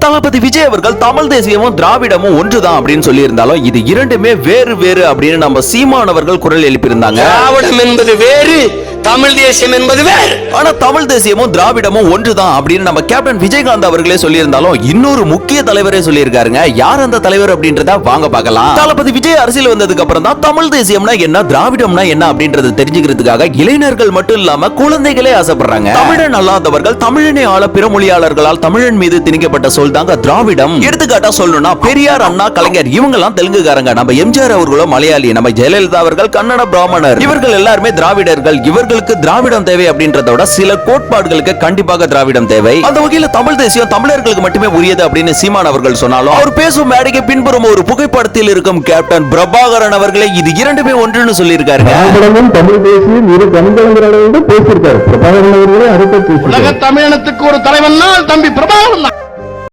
தளபதி விஜய் அவர்கள் தமிழ் தேசியமும் திராவிடமும் ஒன்றுதான் அப்படின்னு சொல்லி இருந்தாலும் இது இரண்டுமே வேறு வேறு அப்படின்னு நம்ம சீமான் அவர்கள் குரல் எழுப்பியிருந்தாங்க. திராவிடம் என்பது வேறு, தமிழ் தேசியம் என்பது வேறு. ஆனா தமிழ் தேசியமும் திராவிடமும் ஒன்றுதான் அப்படின்னு நம்ம கேப்டன் விஜயகாந்த் அவர்களே சொல்லியிருந்தாலும் இன்னொரு முக்கிய தலைவரே சொல்லியிருக்காருங்க. யார் அந்த தலைவர் அப்படின்றத வாங்க பார்க்கலாம். தளபதி விஜய் அரசியல் வந்ததுக்கு அப்புறம் தான் தமிழ் தேசியம்னா என்ன, திராவிடம்னா என்ன அப்படின்றத தெரிஞ்சுக்கிறதுக்காக இளைஞர்கள் மட்டும் இல்லாம குழந்தைகளே ஆசைப்படுறாங்க. தமிழன் அல்லாதவர்கள் தமிழனை ஆள பிற மொழியாளர்களால் தமிழன் மீது திணிக்கப்பட்ட சொல் தாங்க திராவிடம். எடுத்துக்காட்டா சொல்லணும்னா பெரியார், அண்ணா, கலைஞர் இவங்க எல்லாம் தெலுங்குக்காரங்க. நம்ம எம்ஜிஆர் அவர்களும் மலையாளி, நம்ம ஜெயலலிதா அவர்கள் கன்னட பிராமணர். இவர்கள் எல்லாருமே திராவிடர்கள். இவர்களுக்கு திராவிடம் தேவை அப்படின்றத விட சில கோட்பாடுகளுக்கு கண்டிப்பாக திராவிடம் தேவை. அந்த வகையில தமிழ் தேசியம் தமிழர்களுக்கு மட்டுமே உரியது அப்படின்னு சீமான் அவர்கள் சொன்னாலும் அவர் பேசும் மேடைக்கு பின்புறம் ஒரு புகைப்படத்தில் இருக்கும் கேப்டன் பிரபாகரன் அவர்களே இது இரண்டுமே ஒன்றுன்னு சொல்லியிருக்காருங்க. தமிழ் தேசியம் இரு கண்கள் பேசியிருக்காரு பிரபாகரன் அவர்களே. அடுத்த உலக தமிழினத்துக்கு ஒரு தலைவன் தம்பி பிரபாகரன்.